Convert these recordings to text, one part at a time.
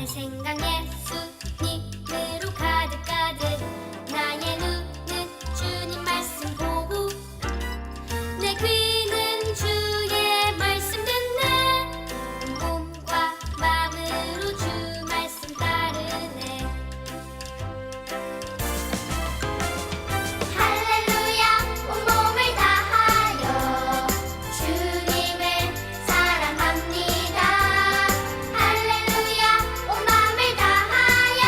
내 생각 예수님으로 가득가득 나의 눈은 주님 말씀 보고 내 귀는 주의 말씀 듣네 몸과 마음으로 주 말씀 따르네 할렐루야 온몸을 다하여 주님을 사랑합니다 할렐루야 온 마음을 다하여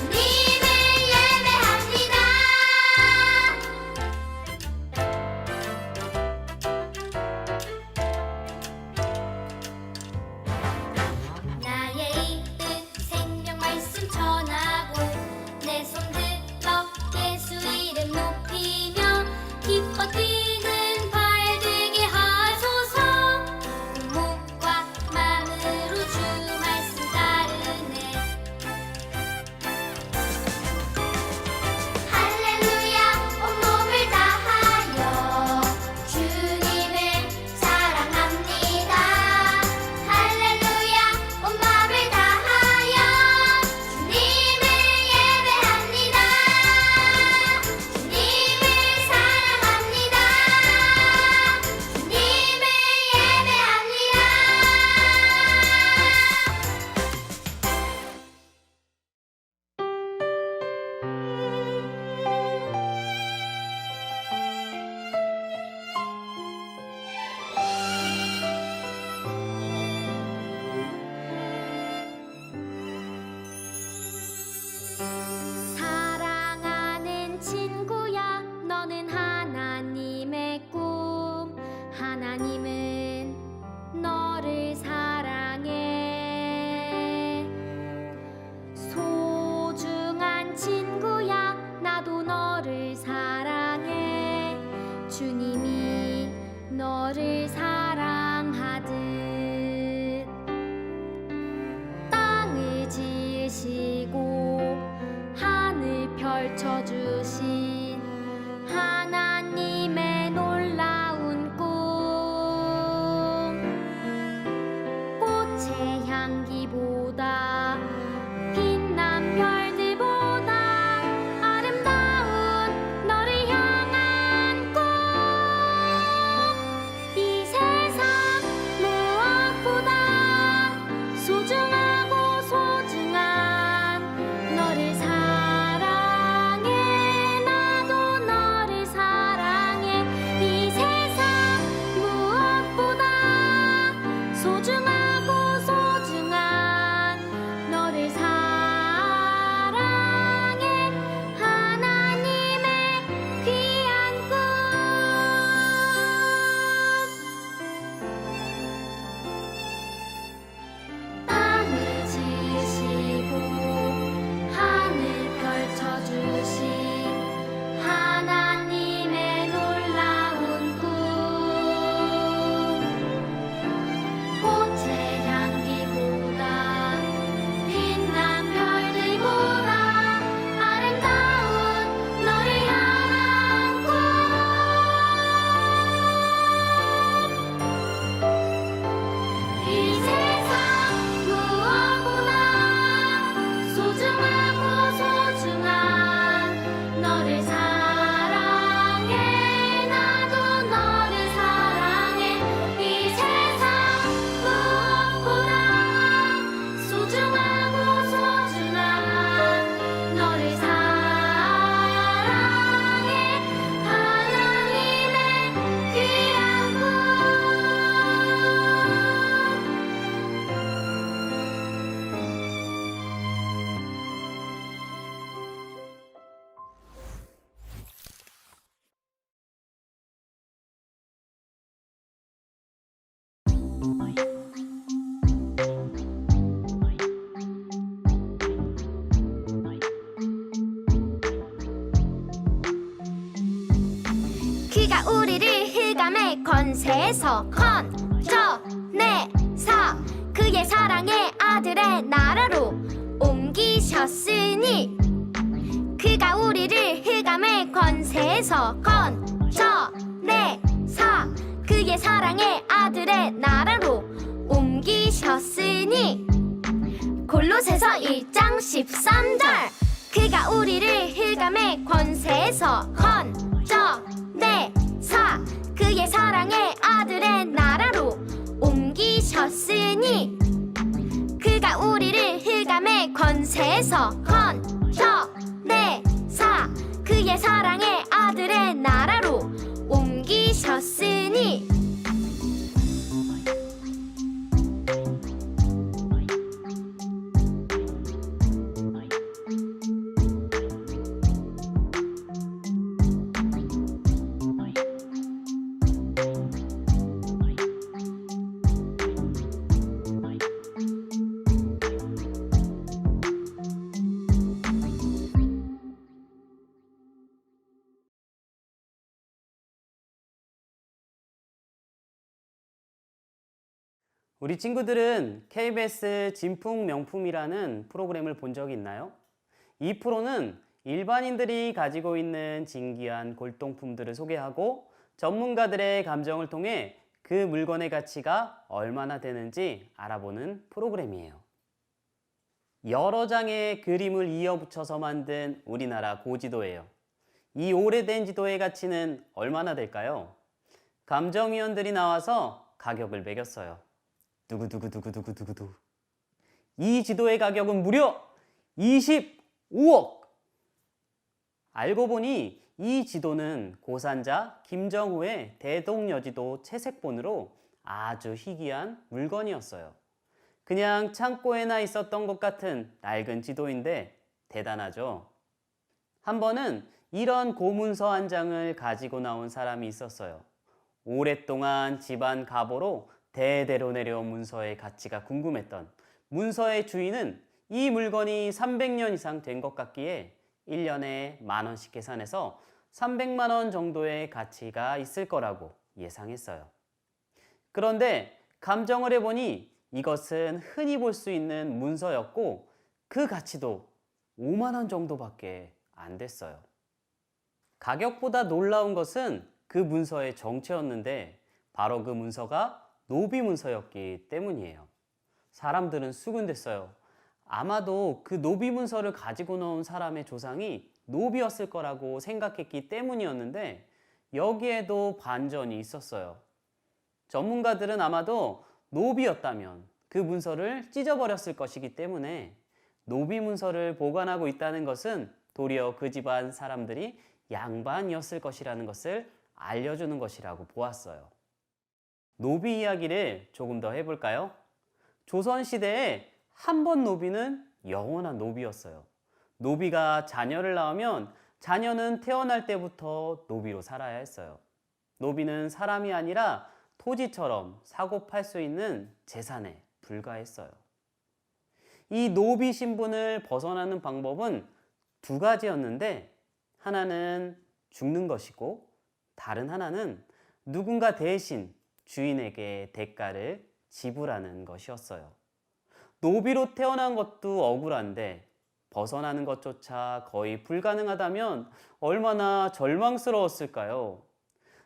주님을 예배합니다 나의 입은 생명 말씀 전하고 내 손 들어 예수 이름 높이며 기뻐 뛰는 발 되게 하소서 몸과 마음으로 주 말씀 따르네 할렐루야 온몸을 다하여 주님을 사랑합니다 할렐루야 온 마음을 다하여 주님을 예배합니다 주님을 사랑합니다 주님을 예배합니다 사랑하는 친구야 너는 하나님의 꿈 하나님은 너를 사랑해 소중한 친구야 나도 너를 사랑해 주님이 너를 사랑하듯 땅을 지으시고 하늘 펼쳐주신 하나님의 놀라운 꿈 꽃의 향기보다 빛난 별들보다 아름다운 너를 향한 꿈 이 세상 무엇보다 소중하고 소중한 너를 사랑해 나도 너를 사랑해 이 세상 무엇보다 소중하고 소중한 너를 사랑해 하나님의 귀한 꿈 땅을 지으시고 하늘 펼쳐주신 하나님의 놀라운 꿈 꽃의 향기보다 빛난 별들보다 아름다운 너를 향한 꿈 이 세상 무엇보다 소중하고 소중한 너를 사랑해 나도 너를 사랑해 이 세상 무엇보다 소중하고 소중한 너를 사랑해 하나님의 귀한 꿈 그가 우리를 흑암의 권세에서 건져내사 그의 사랑의 아들의 나라로 옮기셨으니 그가 우리를 흑암의 권세에서 건져내사 그의 사랑의 아들의 나라로 옮기셨으니 골로 골로새서 1장 13절 그가 우리를 흑암의 권세에서 건져내사 그의 사랑의 아들의 나라로 옮기셨으니 그가 우리를 흑암의 권세에서 건져내사 그의 사랑의 아들의 나라로 옮기셨으니 우리 친구들은 KBS 진풍명품이라는 프로그램을 본 적이 있나요? 이 프로는 일반인들이 가지고 있는 진귀한 골동품들을 소개하고 전문가들의 감정을 통해 그 물건의 가치가 얼마나 되는지 알아보는 프로그램이에요. 여러 장의 그림을 이어붙여서 만든 우리나라 고지도예요. 이 오래된 지도의 가치는 얼마나 될까요? 감정위원들이 나와서 가격을 매겼어요. 두구두구두구두구두구. 이 지도의 가격은 무려 25억! 알고 보니 이 지도는 고산자 김정우의 대동여지도 채색본으로 아주 희귀한 물건이었어요. 그냥 창고에나 있었던 것 같은 낡은 지도인데 대단하죠? 한 번은 이런 고문서 한 장을 가지고 나온 사람이 있었어요. 오랫동안 집안 가보로 대대로 내려온 문서의 가치가 궁금했던 문서의 주인은 이 물건이 300년 이상 된 것 같기에 1년에 10,000원씩 계산해서 300만 원 정도의 가치가 있을 거라고 예상했어요. 그런데 감정을 해보니 이것은 흔히 볼 수 있는 문서였고 그 가치도 5만 원 정도밖에 안 됐어요. 가격보다 놀라운 것은 그 문서의 정체였는데 바로 그 문서가 노비 문서였기 때문이에요. 사람들은 수군댔어요. 아마도 그 노비 문서를 가지고 나온 사람의 조상이 노비였을 거라고 생각했기 때문이었는데 여기에도 반전이 있었어요. 전문가들은 아마도 노비였다면 그 문서를 찢어버렸을 것이기 때문에 노비 문서를 보관하고 있다는 것은 도리어 그 집안 사람들이 양반이었을 것이라는 것을 알려주는 것이라고 보았어요. 노비 이야기를 조금 더 해볼까요? 조선시대에 한 번 노비는 영원한 노비였어요. 노비가 자녀를 낳으면 자녀는 태어날 때부터 노비로 살아야 했어요. 노비는 사람이 아니라 토지처럼 사고 팔 수 있는 재산에 불과했어요. 이 노비 신분을 벗어나는 방법은 두 가지였는데 하나는 죽는 것이고 다른 하나는 누군가 대신 주인에게 대가를 지불하는 것이었어요. 노비로 태어난 것도 억울한데 벗어나는 것조차 거의 불가능하다면 얼마나 절망스러웠을까요?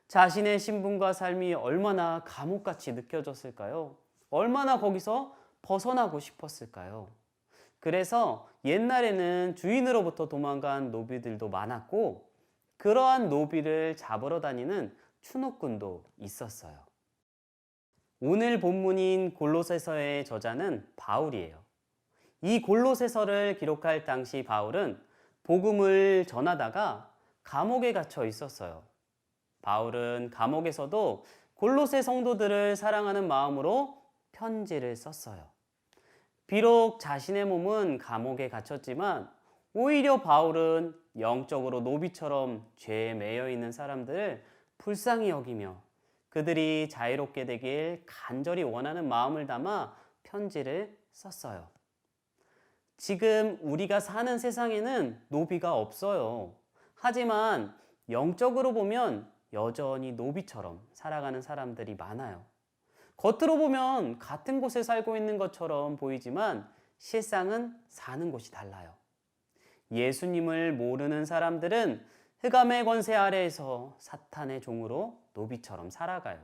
자신의 신분과 삶이 얼마나 감옥같이 느껴졌을까요? 얼마나 거기서 벗어나고 싶었을까요? 그래서 옛날에는 주인으로부터 도망간 노비들도 많았고 그러한 노비를 잡으러 다니는 추노꾼도 있었어요. 오늘 본문인 골로새서의 저자는 바울이에요. 이 골로새서를 기록할 당시 바울은 복음을 전하다가 감옥에 갇혀 있었어요. 바울은 감옥에서도 골로새 성도들을 사랑하는 마음으로 편지를 썼어요. 비록 자신의 몸은 감옥에 갇혔지만 오히려 바울은 영적으로 노비처럼 죄에 매여 있는 사람들을 불쌍히 여기며 그들이 자유롭게 되길 간절히 원하는 마음을 담아 편지를 썼어요. 지금 우리가 사는 세상에는 노비가 없어요. 하지만 영적으로 보면 여전히 노비처럼 살아가는 사람들이 많아요. 겉으로 보면 같은 곳에 살고 있는 것처럼 보이지만 실상은 사는 곳이 달라요. 예수님을 모르는 사람들은 흑암의 권세 아래에서 사탄의 종으로 노비처럼 살아가요.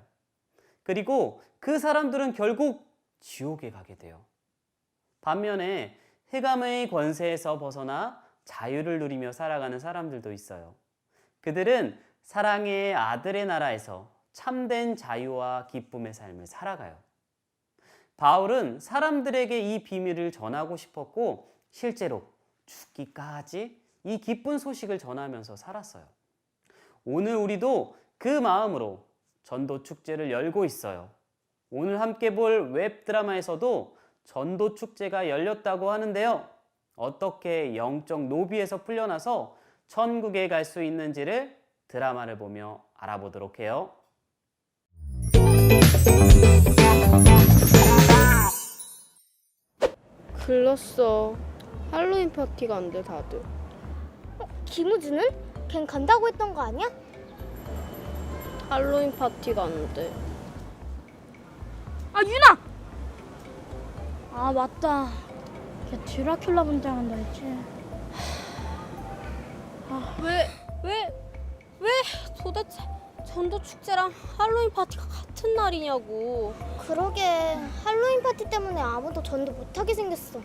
그리고 그 사람들은 결국 지옥에 가게 돼요. 반면에 흑암의 권세에서 벗어나 자유를 누리며 살아가는 사람들도 있어요. 그들은 사랑의 아들의 나라에서 참된 자유와 기쁨의 삶을 살아가요. 바울은 사람들에게 이 비밀을 전하고 싶었고 실제로 죽기까지 이 기쁜 소식을 전하면서 살았어요. 오늘 우리도 그 마음으로 전도 축제를 열고 있어요. 오늘 함께 볼 웹드라마에서도 전도 축제가 열렸다고 하는데요. 어떻게 영적 노비에서 풀려나서 천국에 갈 수 있는지를 드라마를 보며 알아보도록 해요. 글렀어. 할로윈 파티 간대 다들. 김우주는? 걘 간다고 했던 거 아니야? 할로윈 파티 간대. 아 유나! 아 맞다. 걔 드라큘라 분장 한다 했지. 왜 도대체 전도 축제랑 할로윈 파티가 같은 날이냐고. 그러게 할로윈 파티 때문에 아무도 전도 못하게 생겼어.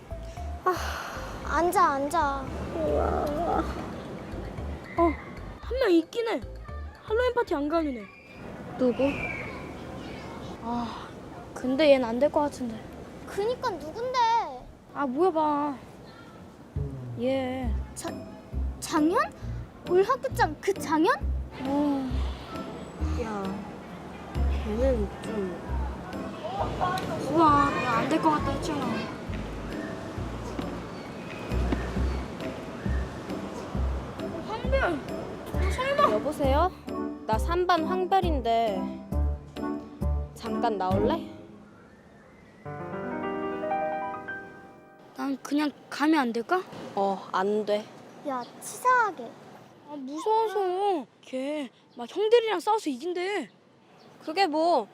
앉아. 한 명 있긴 해. 할로윈 파티 안 가는 애. 누구? 근데 얘는 안 될 것 같은데. 그니까 누군데? 아 뭐야 봐. 얘. 장현? 올 학교장 그 장현? 야, 걔는 좀. 우와, 야 안 될 것 같다 했잖아. 황별. 너 설마? 여보세요? 나 3반 황별인데 잠깐 나올래? 난 그냥 가면 안 될까? 안 돼. 야 치사하게. 아 무서워서. 걔 막 형들이랑 싸워서 이긴대. 그게 뭐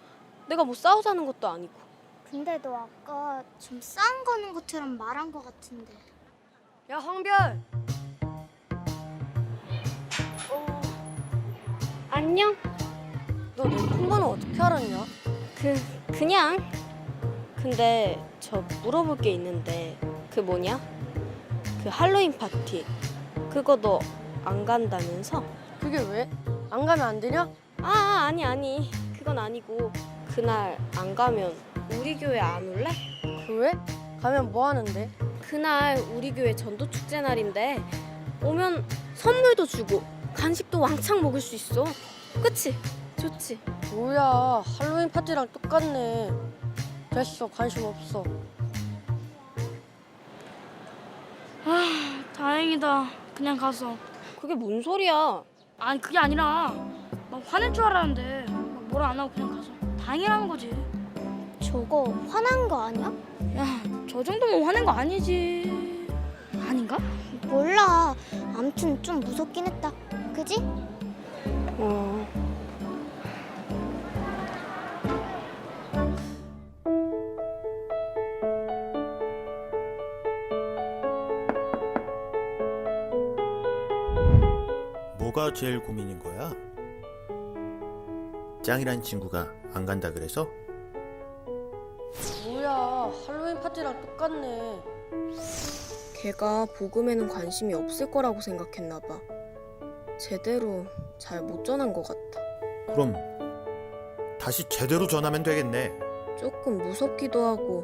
내가 뭐 싸우자는 것도 아니고. 근데 너 아까 좀 싸움 거는 것처럼 말한 것 같은데. 야 황별. 안녕. 너 내 통번호 어떻게 알았냐? 그냥. 근데 저 물어볼 게 있는데 그 뭐냐? 그 할로윈 파티 그거 너 안 간다면서? 그게 왜? 안 가면 안 되냐? 아니 그건 아니고 그날 안 가면 우리 교회 안 올래? 왜? 가면 뭐 하는데? 그날 우리 교회 전도 축제 날인데 오면 선물도 주고 간식도 왕창 먹을 수 있어. 그치? 좋지? 뭐야, 할로윈 파티랑 똑같네. 됐어, 관심 없어. 다행이다. 그냥 가서. 그게 뭔 소리야? 아니 그게 아니라 막 화낼 줄 알았는데 막 뭐라 안 하고 그냥 가서. 다행이라는 거지. 저거 화난 거 아니야? 야, 저 정도면 화낸 거 아니지. 아닌가? 몰라. 암튼 좀 무섭긴 했다. 그지? 뭐가 제일 고민인 거야? 짱이란 친구가 안 간다 그래서? 뭐야, 할로윈 파티랑 똑같네. 걔가 복음에는 관심이 없을 거라고 생각했나 봐. 제대로 잘 못 전한 것 같아. 그럼 다시 제대로 전하면 되겠네. 조금 무섭기도 하고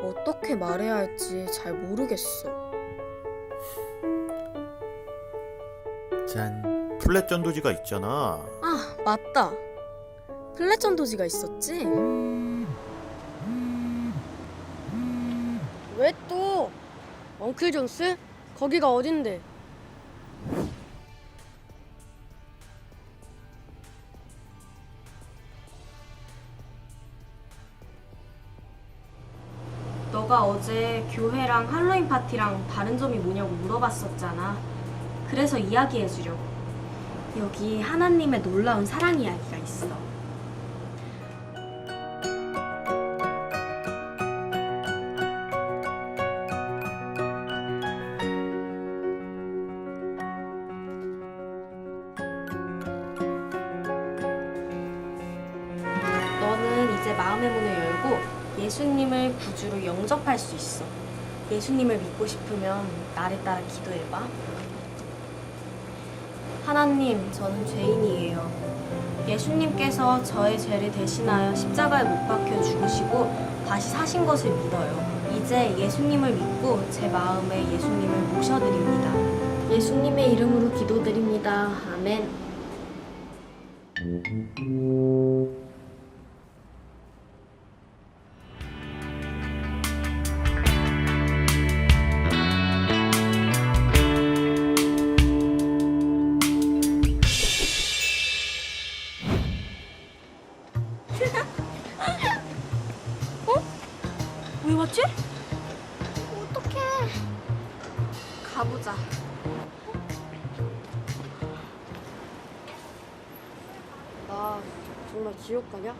어떻게 말해야 할지 잘 모르겠어. 짠, 플랫 전도지가 있잖아. 아, 맞다. 플랫 전도지가 있었지? 왜 또? 엉클 존스? 거기가 어딘데? 너가 어제 교회랑 할로윈 파티랑 다른 점이 뭐냐고 물어봤었잖아. 그래서 이야기해주려고. 여기 하나님의 놀라운 사랑 이야기가 있어. 너는 이제 마음의 문을 열고 예수님을 구주로 영접할 수 있어. 예수님을 믿고 싶으면 나를 따라 기도해봐. 하나님, 저는 죄인이에요. 예수님께서 저의 죄를 대신하여 십자가에 못 박혀 죽으시고 다시 사신 것을 믿어요. 이제 예수님을 믿고 제 마음에 예수님을 모셔드립니다. 예수님의 이름으로 기도드립니다. 아멘. 왜 왔지? 어떡해. 가보자. 나 정말 지옥 가냐?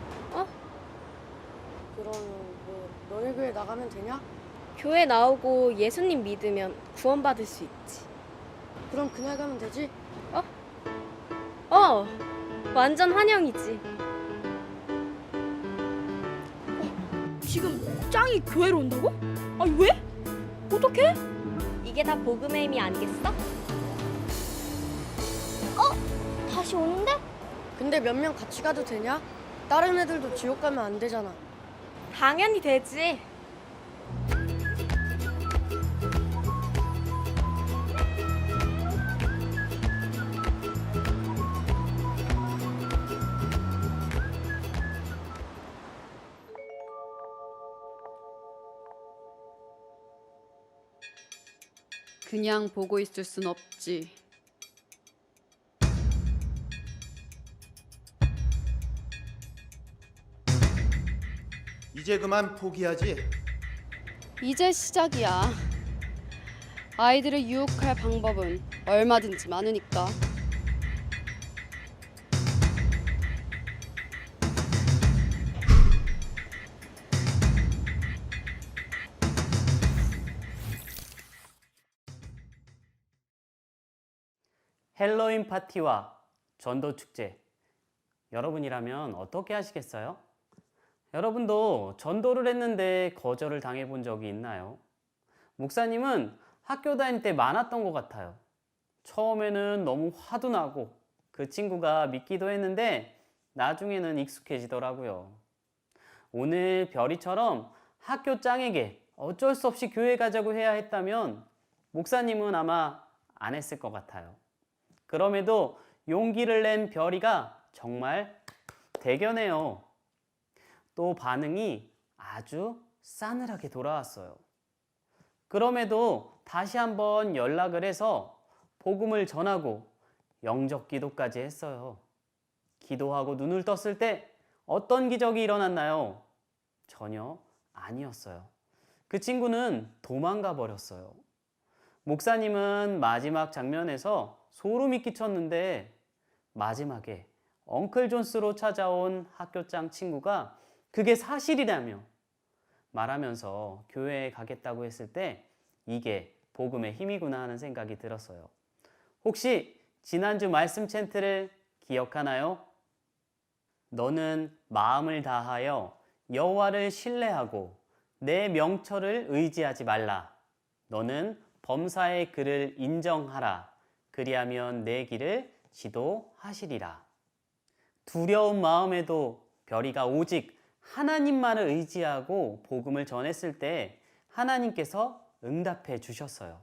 그러면 뭐 너네 교회 나가면 되냐? 교회 나오고 예수님 믿으면 구원받을 수 있지. 그럼 그날 가면 되지? 완전 환영이지. 지금 짱이 교회로 온다고? 아니 왜? 어떡해? 이게 다 복음의 힘이 아니겠어? 다시 오는데? 근데 몇 명 같이 가도 되냐? 다른 애들도 지옥 가면 안 되잖아. 당연히 되지. 그냥 보고 있을 순 없지. 이제 그만 포기하지. 이제 시작이야. 아이들을 유혹할 방법은 얼마든지 많으니까. 헬로윈 파티와 전도 축제. 여러분이라면 어떻게 하시겠어요? 여러분도 전도를 했는데 거절을 당해본 적이 있나요? 목사님은 학교 다닐 때 많았던 것 같아요. 처음에는 너무 화도 나고 그 친구가 믿기도 했는데 나중에는 익숙해지더라고요. 오늘 별이처럼 학교 짱에게 어쩔 수 없이 교회 가자고 해야 했다면 목사님은 아마 안 했을 것 같아요. 그럼에도 용기를 낸 별이가 정말 대견해요. 또 반응이 아주 싸늘하게 돌아왔어요. 그럼에도 다시 한번 연락을 해서 복음을 전하고 영접 기도까지 했어요. 기도하고 눈을 떴을 때 어떤 기적이 일어났나요? 전혀 아니었어요. 그 친구는 도망가 버렸어요. 목사님은 마지막 장면에서 소름이 끼쳤는데 마지막에 엉클 존스로 찾아온 학교장 친구가 그게 사실이라며 말하면서 교회에 가겠다고 했을 때 이게 복음의 힘이구나 하는 생각이 들었어요. 혹시 지난주 말씀 챈트를 기억하나요? 너는 마음을 다하여 여호와를 신뢰하고 내 명철을 의지하지 말라. 너는 범사의 그를 인정하라. 그리하면 내 길을 지도하시리라. 두려운 마음에도 별이가 오직 하나님만을 의지하고 복음을 전했을 때 하나님께서 응답해 주셨어요.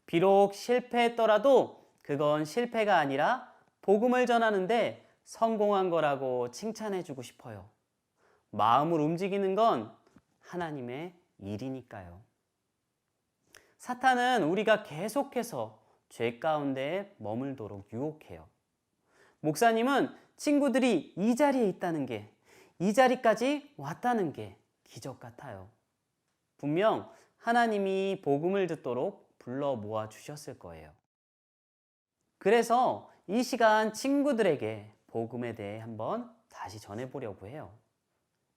비록 실패했더라도 그건 실패가 아니라 복음을 전하는데 성공한 거라고 칭찬해 주고 싶어요. 마음을 움직이는 건 하나님의 일이니까요. 사탄은 우리가 계속해서 죄 가운데 머물도록 유혹해요. 목사님은 친구들이 이 자리에 있다는 게, 이 자리까지 왔다는 게 기적 같아요. 분명 하나님이 복음을 듣도록 불러 모아 주셨을 거예요. 그래서 이 시간 친구들에게 복음에 대해 한번 다시 전해보려고 해요.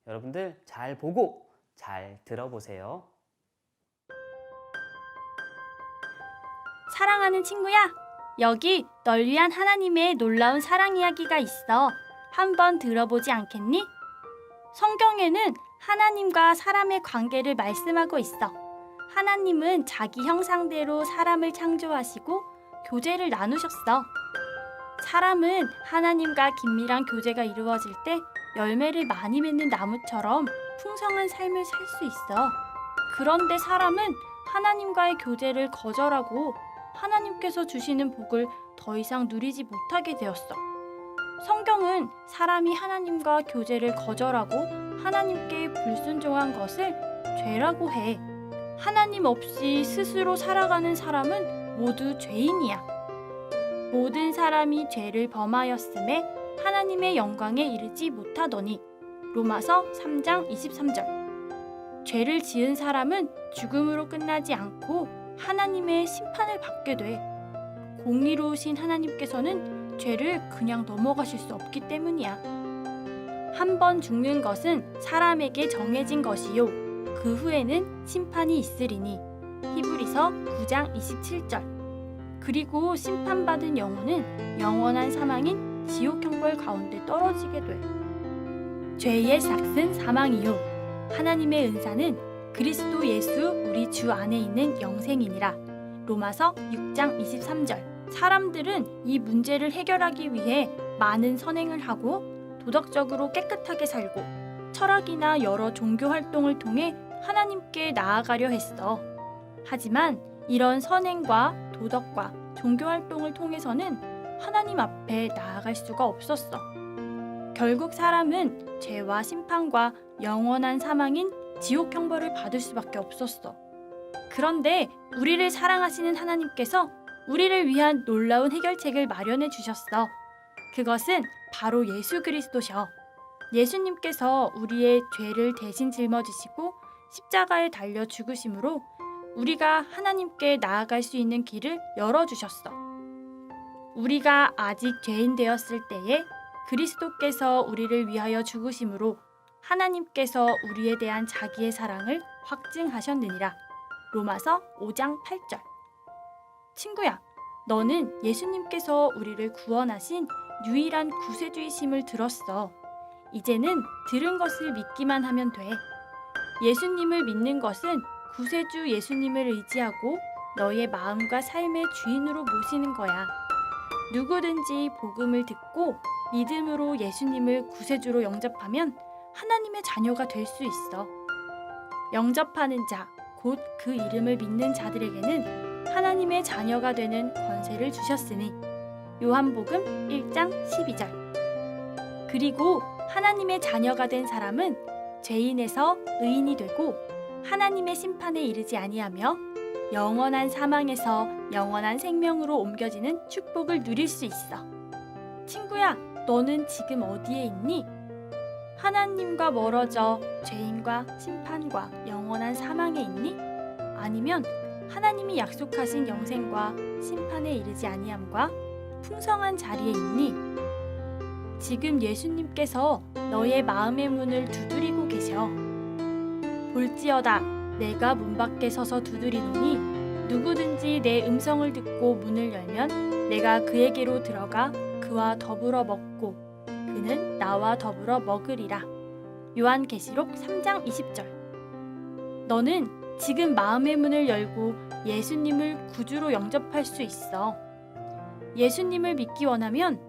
여러분들 잘 보고 잘 들어보세요. 사랑하는 친구야, 여기 널 위한 하나님의 놀라운 사랑 이야기가 있어. 한번 들어보지 않겠니? 성경에는 하나님과 사람의 관계를 말씀하고 있어. 하나님은 자기 형상대로 사람을 창조하시고 교제를 나누셨어. 사람은 하나님과 긴밀한 교제가 이루어질 때 열매를 많이 맺는 나무처럼 풍성한 삶을 살 수 있어. 그런데 사람은 하나님과의 교제를 거절하고 하나님께서 주시는 복을 더 이상 누리지 못하게 되었어. 성경은 사람이 하나님과 교제를 거절하고 하나님께 불순종한 것을 죄라고 해. 하나님 없이 스스로 살아가는 사람은 모두 죄인이야. 모든 사람이 죄를 범하였음에 하나님의 영광에 이르지 못하더니. 로마서 3장 23절. 죄를 지은 사람은 죽음으로 끝나지 않고 하나님의 심판을 받게 돼. 공의로우신 하나님께서는 죄를 그냥 넘어가실 수 없기 때문이야. 한 번 죽는 것은 사람에게 정해진 것이요, 그 후에는 심판이 있으리니. 히브리서 9장 27절. 그리고 심판받은 영혼은 영원한 사망인 지옥 형벌 가운데 떨어지게 돼. 죄의 삭은 사망이요, 하나님의 은사는 그리스도 예수 우리 주 안에 있는 영생이니라. 로마서 6장 23절. 사람들은 이 문제를 해결하기 위해 많은 선행을 하고 도덕적으로 깨끗하게 살고 철학이나 여러 종교 활동을 통해 하나님께 나아가려 했어. 하지만 이런 선행과 도덕과 종교 활동을 통해서는 하나님 앞에 나아갈 수가 없었어. 결국 사람은 죄와 심판과 영원한 사망인 지옥 형벌을 받을 수밖에 없었어. 그런데 우리를 사랑하시는 하나님께서 우리를 위한 놀라운 해결책을 마련해 주셨어. 그것은 바로 예수 그리스도셔. 예수님께서 우리의 죄를 대신 짊어지시고 십자가에 달려 죽으심으로 우리가 하나님께 나아갈 수 있는 길을 열어주셨어. 우리가 아직 죄인 되었을 때에 그리스도께서 우리를 위하여 죽으심으로 하나님께서 우리에 대한 자기의 사랑을 확증하셨느니라. 로마서 5장 8절. 친구야, 너는 예수님께서 우리를 구원하신 유일한 구세주이심을 들었어. 이제는 들은 것을 믿기만 하면 돼. 예수님을 믿는 것은 구세주 예수님을 의지하고 너의 마음과 삶의 주인으로 모시는 거야. 누구든지 복음을 듣고 믿음으로 예수님을 구세주로 영접하면 하나님의 자녀가 될 수 있어. 영접하는 자, 곧 그 이름을 믿는 자들에게는 하나님의 자녀가 되는 권세를 주셨으니. 요한복음 1장 12절. 그리고 하나님의 자녀가 된 사람은 죄인에서 의인이 되고 하나님의 심판에 이르지 아니하며 영원한 사망에서 영원한 생명으로 옮겨지는 축복을 누릴 수 있어. 친구야, 너는 지금 어디에 있니? 하나님과 멀어져 죄인과 심판과 영원한 사망에 있니? 아니면 하나님이 약속하신 영생과 심판에 이르지 아니함과 풍성한 자리에 있니? 지금 예수님께서 너의 마음의 문을 두드리고 계셔. 볼지어다 내가 문 밖에 서서 두드리노니 누구든지 내 음성을 듣고 문을 열면 내가 그에게로 들어가 그와 더불어 먹고 그는 나와 더불어 먹으리라. 요한계시록 3장 20절. 너는 지금 마음의 문을 열고 예수님을 구주로 영접할 수 있어. 예수님을 믿기 원하면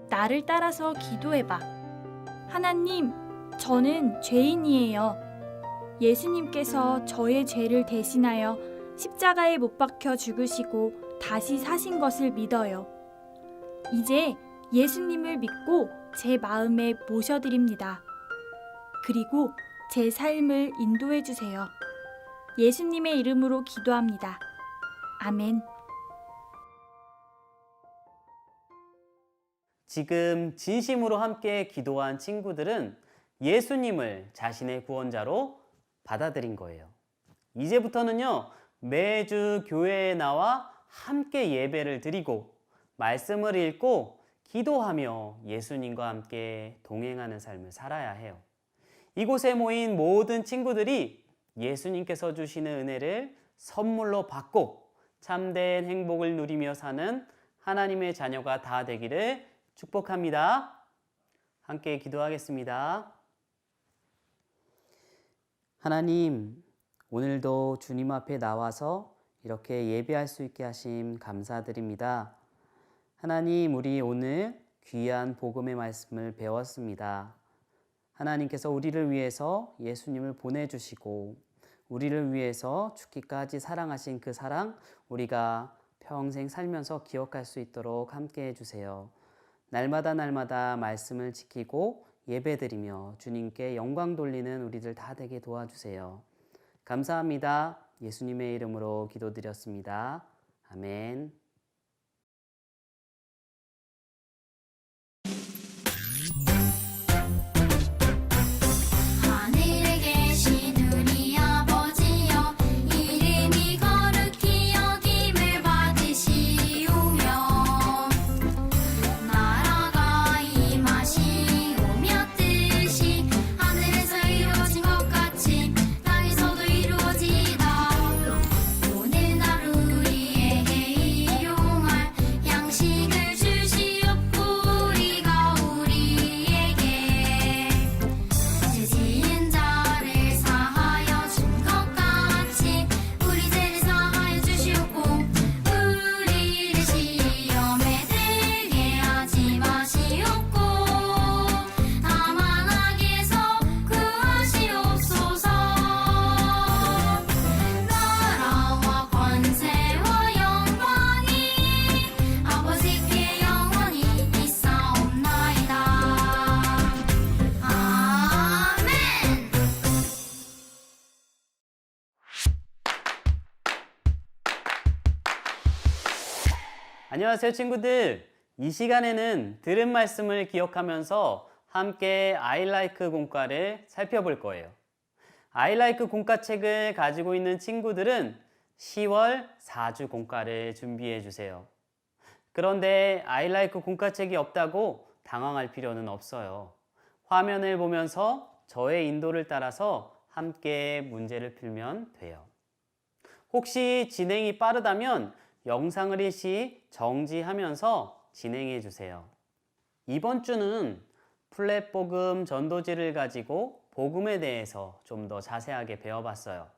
나를 따라서 기도해봐. 하나님, 저는 죄인이에요. 예수님께서 저의 죄를 대신하여 십자가에 못 박혀 죽으시고 다시 사신 것을 믿어요. 이제 예수님을 믿고 제 마음에 모셔드립니다. 그리고 제 삶을 인도해 주세요. 예수님의 이름으로 기도합니다. 아멘. 지금 진심으로 함께 기도한 친구들은 예수님을 자신의 구원자로 받아들인 거예요. 이제부터는요, 매주 교회에 나와 함께 예배를 드리고 말씀을 읽고 기도하며 예수님과 함께 동행하는 삶을 살아야 해요. 이곳에 모인 모든 친구들이 예수님께서 주시는 은혜를 선물로 받고 참된 행복을 누리며 사는 하나님의 자녀가 다 되기를 축복합니다. 함께 기도하겠습니다. 하나님, 오늘도 주님 앞에 나와서 이렇게 예배할 수 있게 하심 감사드립니다. 하나님, 우리 오늘 귀한 복음의 말씀을 배웠습니다. 하나님께서 우리를 위해서 예수님을 보내주시고 우리를 위해서 죽기까지 사랑하신 그 사랑, 우리가 평생 살면서 기억할 수 있도록 함께 해주세요. 날마다 말씀을 지키고 예배드리며 주님께 영광 돌리는 우리들 다 되게 도와주세요. 감사합니다. 예수님의 이름으로 기도드렸습니다. 아멘. 하늘에 계신 우리 아버지여 이름이 거룩히 여김을 받으시오며 나라가 임하시오며 뜻이 하늘에서 이루어진 것 같이 땅에서도 이루어지이다. 오늘 하루 우리에게 일용할 양식을 주시옵고 우리가 우리에게 죄 지은 자를 사하여 준 것 같이 우리 죄를 사하여 주시옵고 우리를 시험에 들게 하지 마시옵고 다만 악에서 구하시옵소서. 나라와 권세와 영광이 아버지께 영원히 있사옵나이다. 아멘. 안녕하세요, 친구들. 이 시간에는 들은 말씀을 기억하면서 함께 아이라이크 공과를 살펴볼 거예요. 아이라이크 공과책을 가지고 있는 친구들은 10월 4주 공과를 준비해 주세요. 그런데 아이라이크 공과책이 없다고 당황할 필요는 없어요. 화면을 보면서 저의 인도를 따라서 함께 문제를 풀면 돼요. 혹시 진행이 빠르다면 영상을 일시 정지하면서 진행해 주세요. 이번 주는 플랫복음 전도지를 가지고 복음에 대해서 좀 더 자세하게 배워봤어요.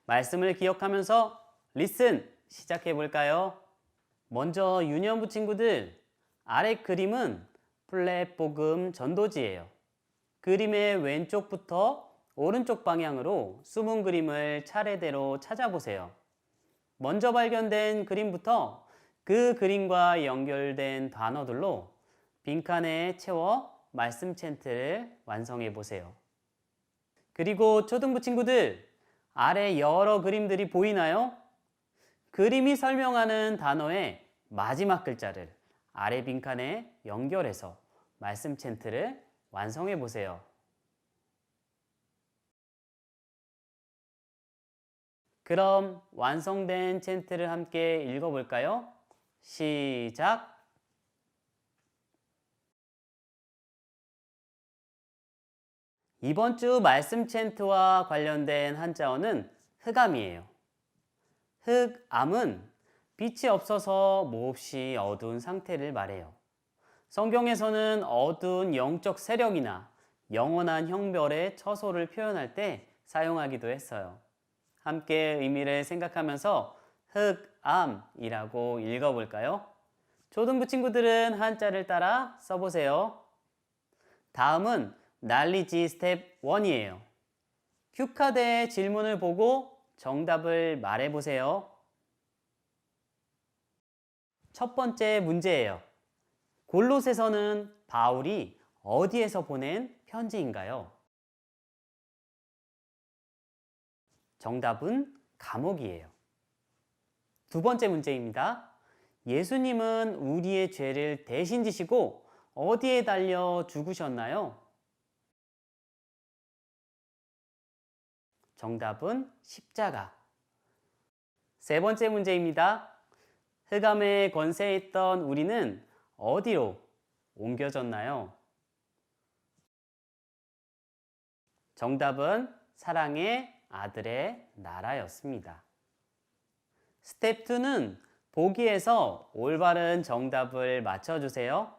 말씀을 기억하면서 리슨 시작해 볼까요? 먼저 유년부 친구들, 아래 그림은 플랫복음 전도지예요. 그림의 왼쪽부터 오른쪽 방향으로 숨은 그림을 차례대로 찾아보세요. 먼저 발견된 그림부터 그 그림과 연결된 단어들로 빈칸에 채워 말씀 챈트를 완성해 보세요. 그리고 초등부 친구들, 아래 여러 그림들이 보이나요? 그림이 설명하는 단어의 마지막 글자를 아래 빈칸에 연결해서 말씀 챈트를 완성해 보세요. 그럼 완성된 챈트를 함께 읽어볼까요? 시작! 이번 주 말씀 챈트와 관련된 한자어는 흑암이에요. 흑암은 빛이 없어서 몹시 어두운 상태를 말해요. 성경에서는 어두운 영적 세력이나 영원한 형벌의 처소를 표현할 때 사용하기도 했어요. 함께 의미를 생각하면서 흑암이라고 읽어볼까요? 초등부 친구들은 한자를 따라 써보세요. 다음은 난리지 스텝 1이에요. 큐카드의 질문을 보고 정답을 말해보세요. 첫 번째 문제예요. 골로새서는 바울이 어디에서 보낸 편지인가요? 정답은 감옥이에요. 두 번째 문제입니다. 예수님은 우리의 죄를 대신 지시고 어디에 달려 죽으셨나요? 정답은 십자가. 세 번째 문제입니다. 흑암의 권세에 있던 우리는 어디로 옮겨졌나요? 정답은 사랑의 아들의 나라였습니다. 스텝 2는 보기에서 올바른 정답을 맞춰주세요.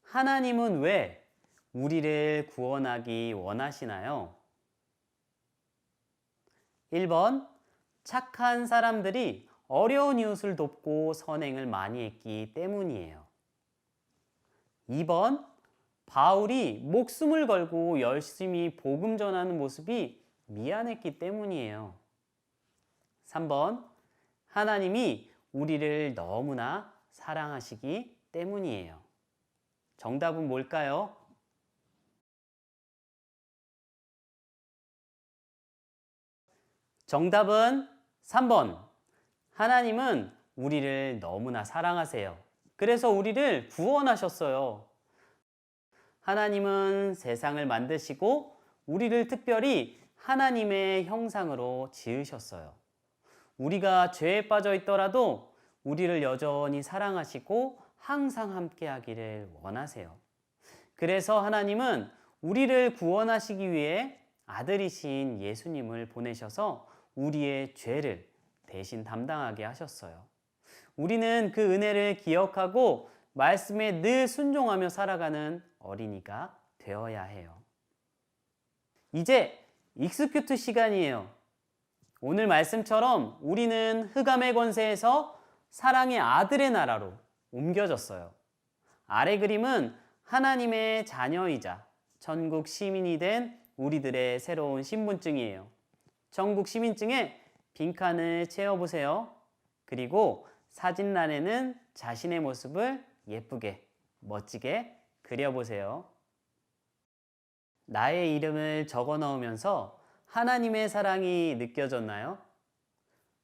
하나님은 왜 우리를 구원하기 원하시나요? 1번, 착한 사람들이 어려운 이웃을 돕고 선행을 많이 했기 때문이에요. 2번, 바울이 목숨을 걸고 열심히 복음 전하는 모습이 미안했기 때문이에요. 3번, 하나님이 우리를 너무나 사랑하시기 때문이에요. 정답은 뭘까요? 정답은 3번. 하나님은 우리를 너무나 사랑하세요. 그래서 우리를 구원하셨어요. 하나님은 세상을 만드시고 우리를 특별히 하나님의 형상으로 지으셨어요. 우리가 죄에 빠져 있더라도 우리를 여전히 사랑하시고 항상 함께 하기를 원하세요. 그래서 하나님은 우리를 구원하시기 위해 아들이신 예수님을 보내셔서 우리의 죄를 대신 담당하게 하셨어요. 우리는 그 은혜를 기억하고 말씀에 늘 순종하며 살아가는 어린이가 되어야 해요. 이제 익스큐트 시간이에요. 오늘 말씀처럼 우리는 흑암의 권세에서 사랑의 아들의 나라로 옮겨졌어요. 아래 그림은 하나님의 자녀이자 천국 시민이 된 우리들의 새로운 신분증이에요. 천국 시민증에 빈칸을 채워보세요. 그리고 사진란에는 자신의 모습을 예쁘게, 멋지게 그려보세요. 나의 이름을 적어 넣으면서 하나님의 사랑이 느껴졌나요?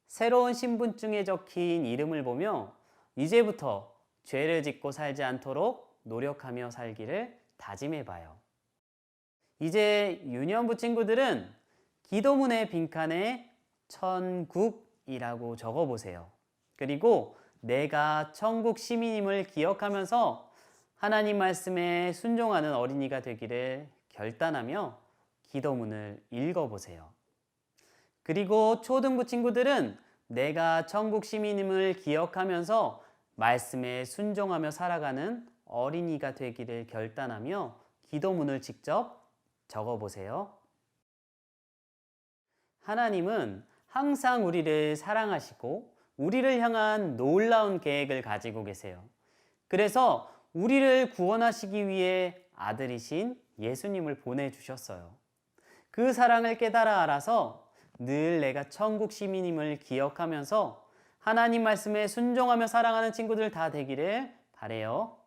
새로운 신분증에 적힌 이름을 보며 이제부터 죄를 짓고 살지 않도록 노력하며 살기를 다짐해봐요. 이제 유년부 친구들은 기도문의 빈칸에 천국이라고 적어보세요. 그리고 내가 천국 시민임을 기억하면서 하나님 말씀에 순종하는 어린이가 되기를 결단하며 기도문을 읽어보세요. 그리고 초등부 친구들은 내가 천국 시민임을 기억하면서 말씀에 순종하며 살아가는 어린이가 되기를 결단하며 기도문을 직접 적어보세요. 하나님은 항상 우리를 사랑하시고 우리를 향한 놀라운 계획을 가지고 계세요. 그래서 우리를 구원하시기 위해 아들이신 예수님을 보내주셨어요. 그 사랑을 깨달아 알아서 늘 내가 천국 시민임을 기억하면서 하나님 말씀에 순종하며 살아가는 친구들 다 되기를 바래요.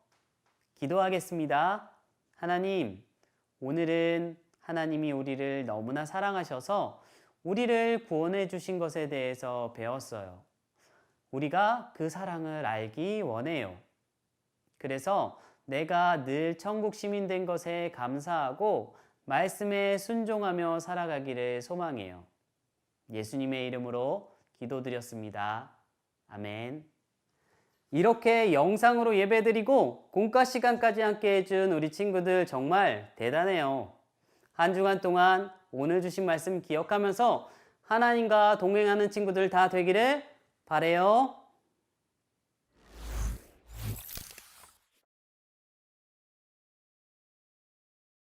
기도하겠습니다. 하나님, 오늘은 하나님이 우리를 너무나 사랑하셔서 우리를 구원해 주신 것에 대해서 배웠어요. 우리가 그 사랑을 알기 원해요. 그래서 내가 늘 천국 시민 된 것에 감사하고 말씀에 순종하며 살아가기를 소망해요. 예수님의 이름으로 기도드렸습니다. 아멘. 이렇게 영상으로 예배드리고 공과 시간까지 함께 해준 우리 친구들 정말 대단해요. 한 주간 동안 오늘 주신 말씀 기억하면서 하나님과 동행하는 친구들 다 되기를 바래요.